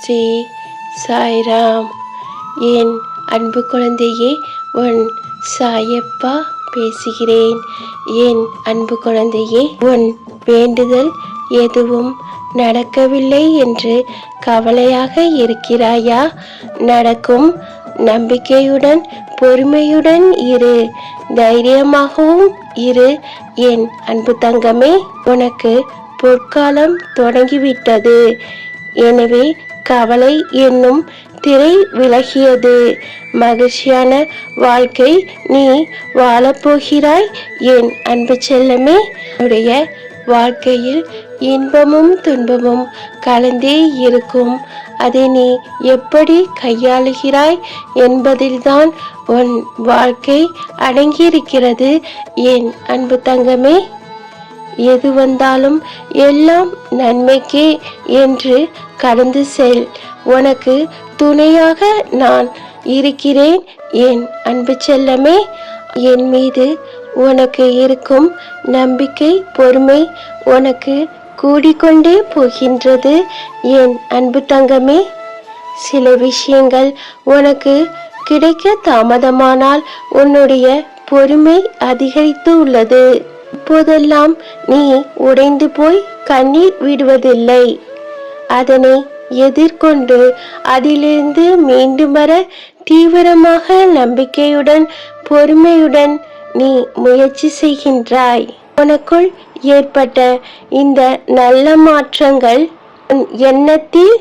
ஸ்ரீ சாய்ராம். என் அன்பு குழந்தையே, உன் சாயப்பா பேசுகிறேன். என் அன்பு குழந்தையே, உன் வேண்டுதல் எதுவும் நடக்கவில்லை என்று கவலையாக இருக்கிறாயா? நடக்கும். நம்பிக்கையுடன் பொறுமையுடன் இரு, தைரியமாகவும் இரு என் அன்பு தங்கமே. உனக்கு பொற்காலம் தொடங்கிவிட்டது. எனவே கவலை என்னும் திரை விலகியது. மகிழ்ச்சியான வாழ்க்கை நீ வாழப்போகிறாய் என் அன்பு செல்லமே. உன்னுடைய வாழ்க்கையில் இன்பமும் துன்பமும் கலந்தே இருக்கும். அதை நீ எப்படி கையாளுகிறாய் என்பதில்தான் உன் வாழ்க்கை அடங்கியிருக்கிறது என் அன்பு தங்கமே. எது வந்தாலும் எல்லாம் நன்மைக்கே என்று கடந்து செல். உனக்கு துணையாக நான் இருக்கிறேன் என் அன்பு செல்லமே. என் மீது உனக்கு இருக்கும் நம்பிக்கை பொறுமை உனக்கு கூடிக்கொண்டே போகின்றது என் அன்பு தங்கமே. சில விஷயங்கள் உனக்கு கிடைக்க தாமதமானால் உன்னுடைய பொறுமை அதிகரித்து உள்ளது. இப்போதெல்லாம் நீ உடைந்து போய் கண்ணீர் விடுவதில்லை. அதனை எதிர்கொண்டு அதிலிருந்து மீண்டும் வர தீவிரமாக நம்பிக்கையுடன் பொறுமையுடன் நீ முயற்சி செய்கின்றாய். உனக்குள் ஏற்பட்ட இந்த நல்ல மாற்றங்கள் உன் எண்ணத்தில்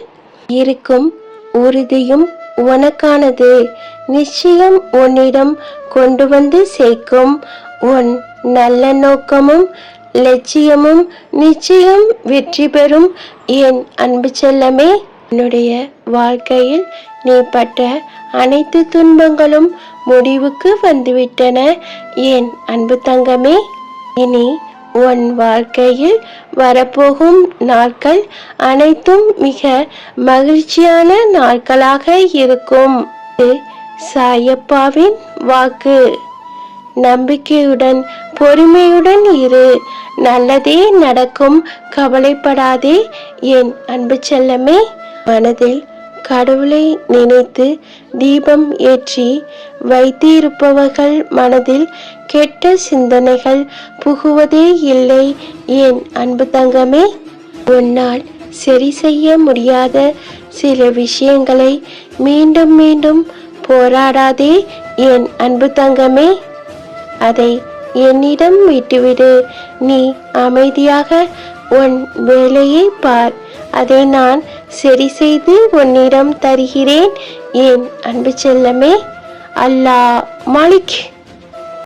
இருக்கும் உறுதியும் உனக்கானது. நிச்சயம் உன்னிடம் கொண்டு வந்து சேர்க்கும். உன் நல்ல நோக்கமும் லட்சியமும் நிச்சயம் வெற்றி பெறும் என் அன்பு செல்லமே. என்னுடைய வாழ்க்கையில் நீ பட்ட அனைத்து துன்பங்களும் முடிவுக்கு வந்துவிட்டன என் அன்பு தங்கமே. இனி உன் வாழ்க்கையில் வரப்போகும் நாட்கள் அனைத்தும் மிக மகிழ்ச்சியான நாட்களாக இருக்கும். சாயப்பாவின் வாக்கு. நம்பிக்கையுடன் பொறுமையுடன் இரு, நல்லதே நடக்கும். கவலைப்படாதே என் அன்பு செல்லமே. மனதில் கடவுளை நினைத்து தீபம் ஏற்றி வைத்திருப்பவர்கள் மனதில் கெட்ட சிந்தனைகள் புகுவதே இல்லை என் அன்பு தங்கமே. உன்னால் சரி செய்ய முடியாத சில விஷயங்களை மீண்டும் மீண்டும் போராடாதே என் அன்பு தங்கமே. அதை என்னிடம் விட்டுவிடு. நீ அமைதியாக உன் வேலையை பார். அதை நான் சரி செய்து உன்னிடம் தருகிறேன் என் அன்பு செல்லமே. அல்லாஹ் மாலிக்.